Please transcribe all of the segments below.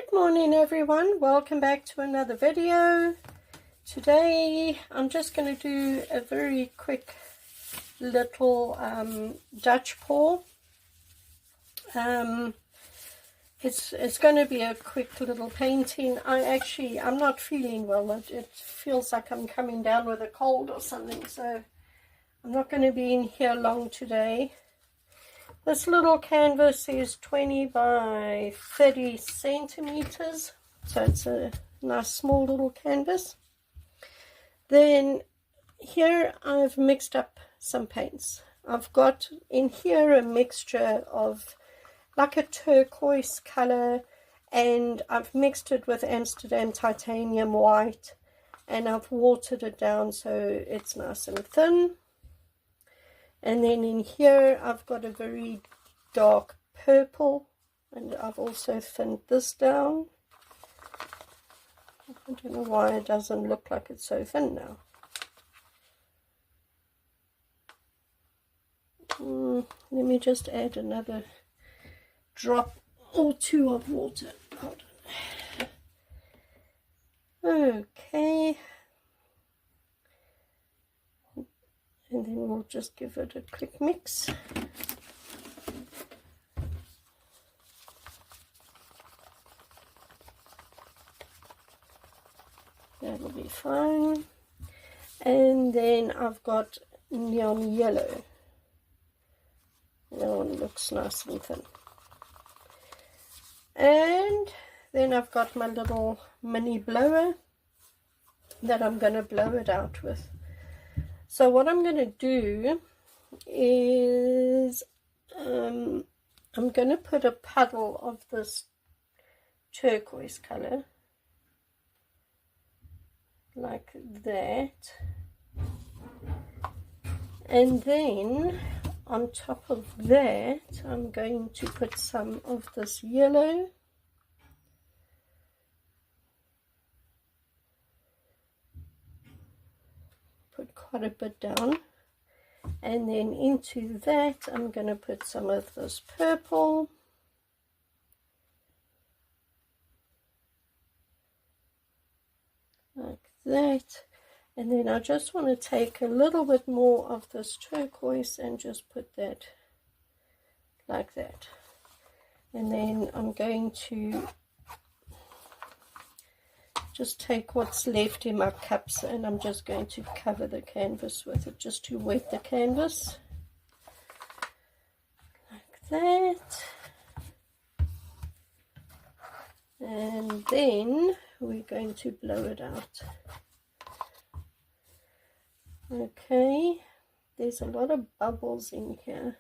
Good morning everyone, welcome back to another video. Today I'm just going to do a very quick little Dutch pour. It's going to be a quick little painting. I'm not feeling well. It feels like I'm coming down with a cold or something, so I'm not going to be in here long today. This little canvas is 20 by 30 centimeters, so it's a nice small little canvas. Then here I've mixed up some paints. I've got in here a mixture of like a turquoise color, and I've mixed it with Amsterdam titanium white, and I've watered it down so it's nice and thin. And then in here I've got a very dark purple, and I've also thinned this down. I don't know why it doesn't look like it's so thin now. Let me just add another drop or two of water. Hold on. Okay. And then we'll just give it a quick mix. That'll be fine. And then I've got neon yellow. That one looks nice and thin. And then I've got my little mini blower that I'm going to blow it out with. So what I'm going to do is I'm going to put a puddle of this turquoise color like that, and then on top of that I'm going to put some of this yellow, put quite a bit down, and then into that I'm going to put some of this purple, like that. And then I just want to take a little bit more of this turquoise and just put that like that. And then I'm going to just take what's left in my cups, and I'm just going to cover the canvas with it just to wet the canvas like that. And then we're going to blow it out. Okay, there's a lot of bubbles in here.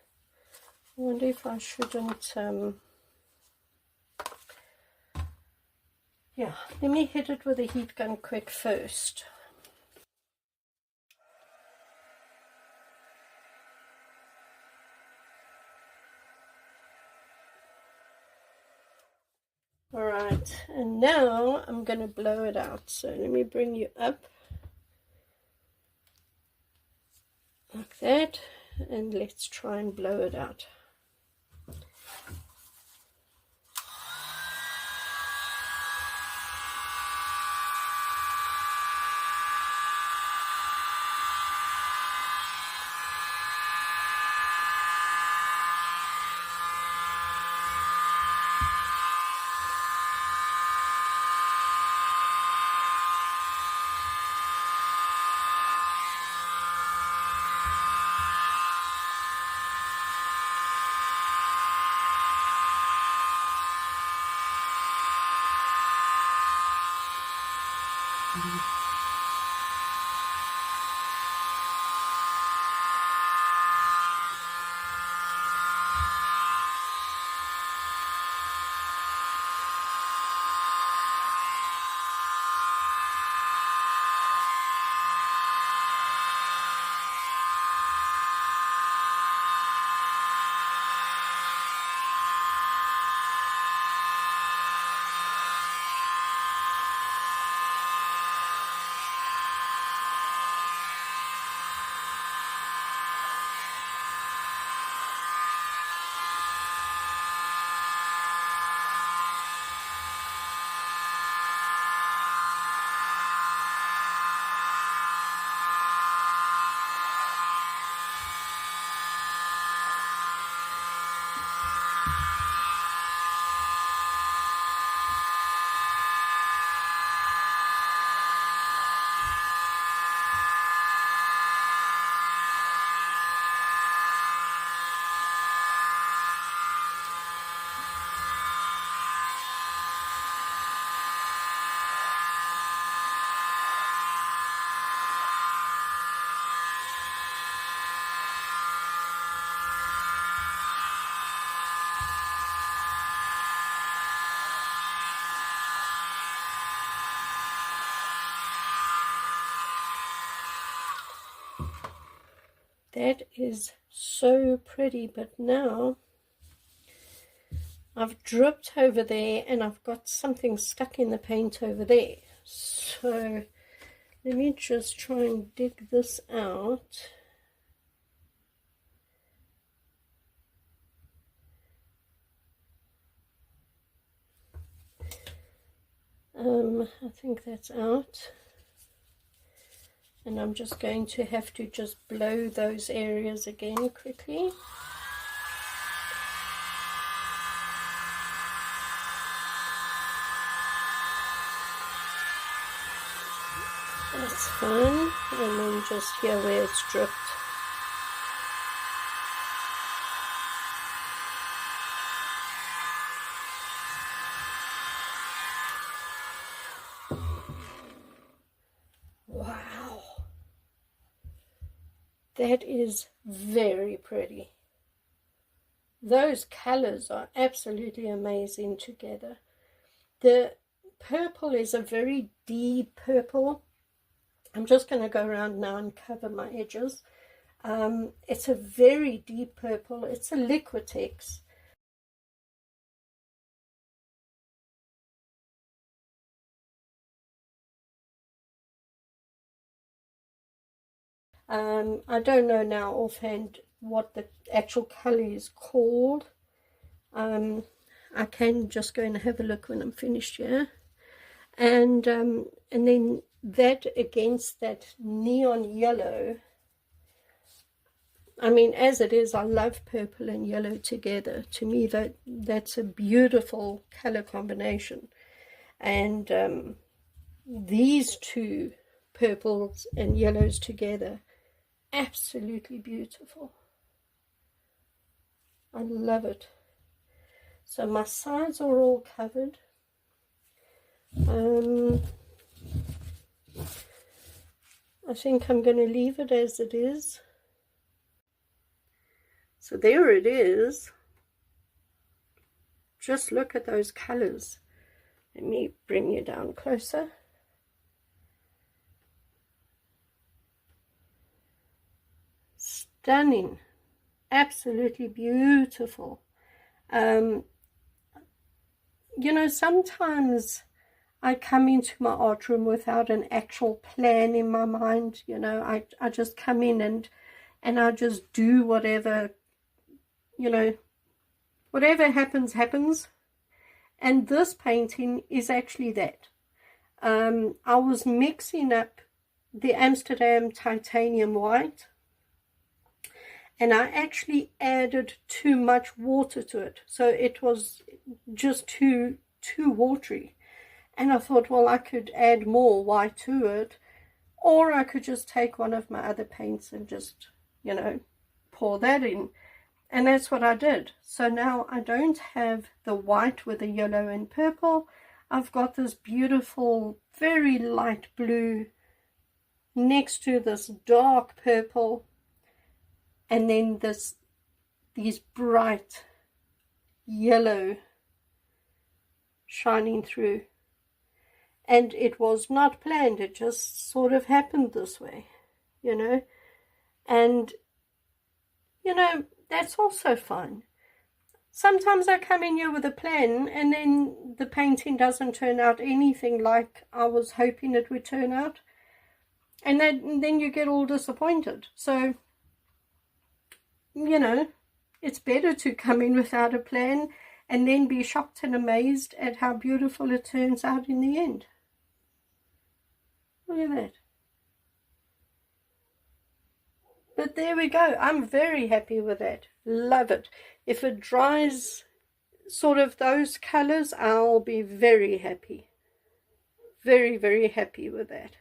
I wonder if I shouldn't yeah, let me hit it with a heat gun quick first. Alright, and now I'm going to blow it out. So let me bring you up like that, and let's try and blow it out. That is so pretty, but now I've dripped over there and I've got something stuck in the paint over there. So let me just try and dig this out. I think that's out. And I'm just going to have to just blow those areas again quickly. That's fine. And then just here where it's dripped. Wow. That is very pretty. Those colors are absolutely amazing together. The purple is a very deep purple. I'm just going to go around now and cover my edges. It's a very deep purple. It's a Liquitex. I don't know now offhand what the actual color is called. I can just go and have a look when I'm finished here. And then that against that neon yellow. I mean, as it is, I love purple and yellow together. To me, that's a beautiful color combination. And these two purples and yellows together, absolutely beautiful. I love it. So my sides are all covered. I think I'm going to leave it as it is. So there it is. Just look at those colors. Let me bring you down closer. Stunning. Absolutely beautiful. You know, sometimes I come into my art room without an actual plan in my mind. You know, I just come in and I just do whatever, you know, whatever happens, happens. And this painting is actually that. I was mixing up the Amsterdam titanium white, and I actually added too much water to it. So it was just too watery. And I thought, well, I could add more white to it, or I could just take one of my other paints and just, you know, pour that in. And that's what I did. So now I don't have the white with the yellow and purple. I've got this beautiful, very light blue next to this dark purple, and then these bright yellow shining through. And it was not planned. It just sort of happened this way, you know. And, you know, that's also fine. Sometimes I come in here with a plan and then the painting doesn't turn out anything like I was hoping it would turn out. And then you get all disappointed. So, you know, it's better to come in without a plan and then be shocked and amazed at how beautiful it turns out in the end. Look at that. But there we go. I'm very happy with that. Love it. If it dries sort of those colors, I'll be very happy. Very, very happy with that.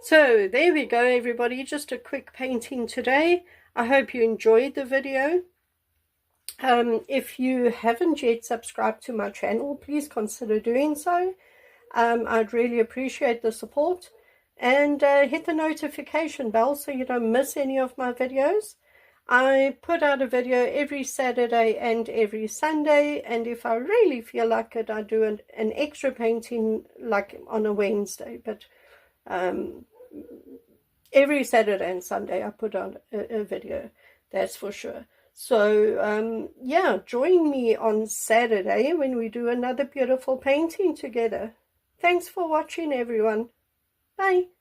So there we go, everybody. Just a quick painting today. I hope you enjoyed the video. If you haven't yet subscribed to my channel, please consider doing so. I'd really appreciate the support. And hit the notification bell so you don't miss any of my videos. I put out a video every Saturday and every Sunday, and if I really feel like it, I do an extra painting like on a Wednesday. But every Saturday and Sunday I put on a video, that's for sure. So yeah, join me on Saturday when we do another beautiful painting together. Thanks for watching, everyone. Bye.